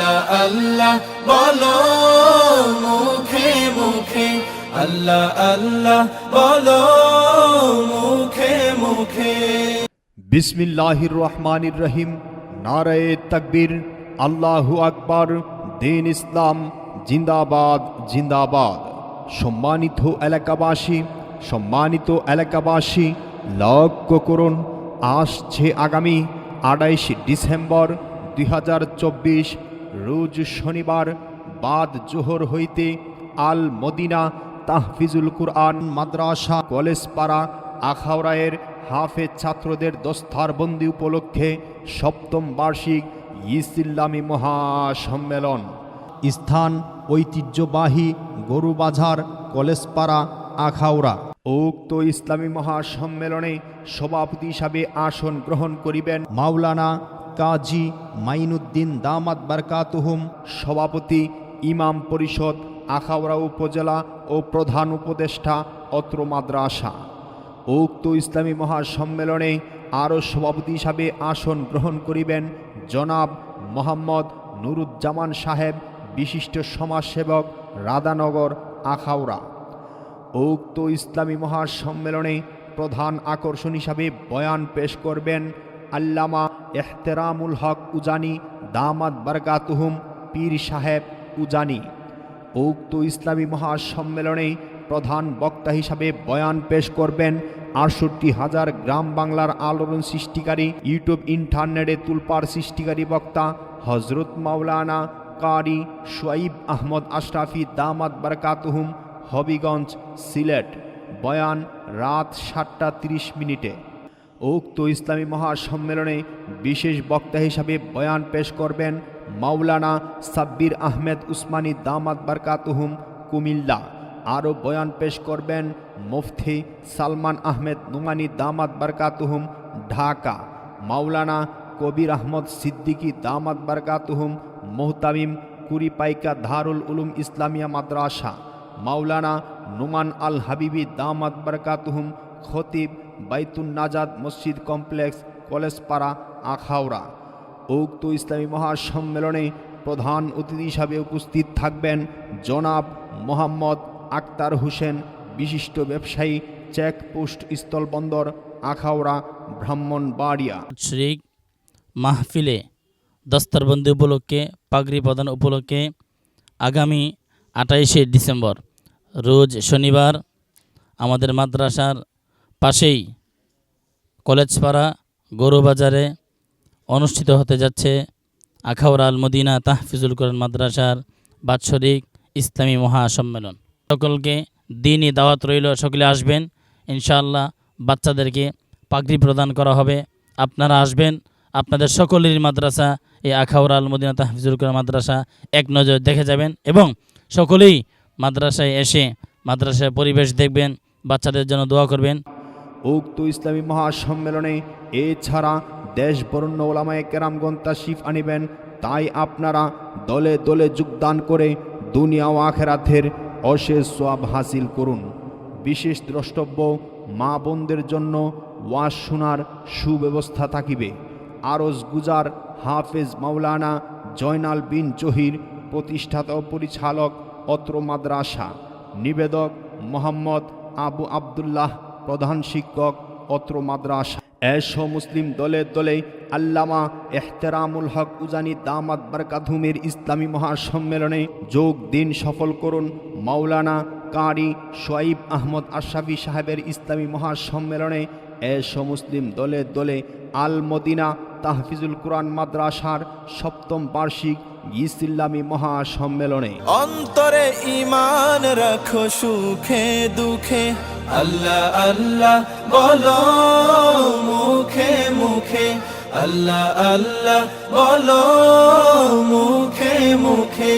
আল্লাহ আল্লাহ বলো মুখে মুখে, আল্লাহ আল্লাহ বলো মুখে মুখে। বিসমিল্লাহির রহমানির রহিম। নারায়ে তাকবীর, আল্লাহু আকবার। দ্বীন ইসলাম জিন্দাবাদ জিন্দাবাদ। সম্মানিত এলাকাবাসী লক্ষ্য করুন, আসছে আগামী 28 ডিসেম্বর 2024 রোজ শনিবার বাদ জোহর হইতে আল মদিনা তাহফিজুল কুরআন মাদ্রাসা কলেজপাড়া আখাউড়ায়ের হাফেজ ছাত্রদের দস্তারবন্দি উপলক্ষে 7ম বার্ষিক ইসলামী মহাসম্মেলন। স্থান ঐতিহ্যবাহী গরুবাজার কলেজপাড়া আখাউড়া। উক্ত ইসলামী মহাসম্মেলনে সভাপতি হিসাবে আসন গ্রহণ করিবেন মাওলানা কাজী মাইনুদ্দিন দামাত বারকাতুহুম, সভাপতি ইমাম পরিষদ আখাউড়া উপজেলা ও প্রধান উপদেষ্টা অত্র মাদ্রাসা। উক্ত ইসলামী মহাসম্মেলনে আরও সভাপতি হিসাবে আসন গ্রহণ করিবেন জনাব মোহাম্মদ নুরুজ্জামান সাহেব, বিশিষ্ট সমাজসেবক, রাধানগর আখাউড়া। উক্ত ইসলামী মহাসম্মেলনে প্রধান আকর্ষণ হিসাবে বয়ান পেশ করবেন আল্লামা এহতেরামুল হক উজানি দামাত বারকাতুহুম পীর সাহেব উজানি। উক্ত ইসলামী মহাসম্মেলনে প্রধান বক্তা হিসাবে বয়ান পেশ করবেন 68,000 গ্রাম বাংলার আলোড়ন সৃষ্টিকারী, ইউটিউব ইন্টারনেটে তুলপাড় সৃষ্টিকারী বক্তা হজরত মাওলানা কারি শুআইব আহমদ আশরাফি দামাত বারকাতুহুম, হবিগঞ্জ, সিলেট। বয়ান রাত 7টা 30 উক্ত ইসলামী মহাসম্মেলনে বিশেষ বক্তা হিসাবে বয়ান পেশ করবেন মাওলানা সাব্বির আহমেদ উসমানী দামাত বারকাতুহুম, কুমিল্লা। আরও বয়ান পেশ করবেন মুফতি সালমান আহমেদ নুমানি দামাত বারকাতুহুম, ঢাকা। মাওলানা কবির আহমদ সিদ্দিকী দামাত বারকাতুহুম, মুহতামিম, কুড়িপাইকা দারুল উলুম ইসলামিয়া মাদ্রাসা। মাওলানা নুমান আল হাবিবি দামাত বারকাতুহুম, খতিব, বাইতুন নাজাদ মসজিদ কমপ্লেক্স, কলেজপাড়া আখাউড়া। উক্ত ইসলামী মহাসম্মেলনে প্রধান অতিথি হিসাবে উপস্থিত থাকবেন জনাব মোহাম্মদ আক্তার হোসেন, বিশিষ্ট ব্যবসায়ী, চেকপোস্ট স্থলবন্দর আখাউড়া, ব্রাহ্মণবাড়িয়া। শরীক মাহফিলে দস্তারবন্দি উপলক্ষে পাগড়ি প্রদান উপলক্ষে আগামী 28 ডিসেম্বর রোজ শনিবার আমাদের মাদ্রাসার পাশেই কলেজপাড়া গরুবাজারে অনুষ্ঠিত হতে যাচ্ছে আখাউড়া আল মদিনা তাহফিজুল কুরআন মাদ্রাসার বাৎসরিক ইসলামী মহাসম্মেলন। সকলকে দ্বীনি দাওয়াত রইল, সকলে আসবেন ইনশাআল্লাহ। বাচ্চাদেরকে পাগড়ি প্রদান করা হবে, আপনারা আসবেন। আপনাদের সকলের মাদ্রাসা এই আখাউড়া আল মদিনা তাহফিজুল কুরআন মাদ্রাসা এক নজর দেখে যাবেন এবং সকলেই মাদ্রাসায় এসে মাদ্রাসার পরিবেশ দেখবেন, বাচ্চাদের জন্য দোয়া করবেন। উক্ত ইসলামী মহাসম্মেলনে এছাড়া দেশ বরণ্য ওলামায়ে কেরামগণ তাশরিফ আনিবেন। তাই আপনারা দলে দলে যোগদান করে দুনিয়া ও আখিরাতের অশেষ সওয়াব হাসিল করুন। বিশেষ দ্রষ্টব্য মা বোনদের জন্য ওয়াজ শোনার সুব্যবস্থা থাকিবে। আরজ গুজার হাফেজ মাওলানা জয়নাল বিন জহির, প্রতিষ্ঠাতা ও পরিচালক অত্র মাদ্রাসা। নিবেদক মোহাম্মদ আবু আবদুল্লাহ, প্রধান শিক্ষক অত্র মাদ্রাসা। এসো মুসলিম দলে দলে আল্লামা এহতেরামুল হক উজানি দামাত বারকাতুহুমের ইসলামী মহাসম্মেলনে যোগ দিন, সফল করুন। মাওলানা কারি শুআইব আহমদ আশরাফি সাহেবের ইসলামী মহাসম্মেলনে এসো মুসলিম দলে দলে আল মদিনা তাহফিজুল কুরআন মাদ্রাসার 7ম বার্ষিক ইসলামী মহাসম্মেলনে। অন্তরে ঈমান রাখো সুখে দুঃখে, আল্লাহ আল্লাহ বলো মুখে মুখে, আল্লাহ আল্লাহ বলো মুখে মুখে।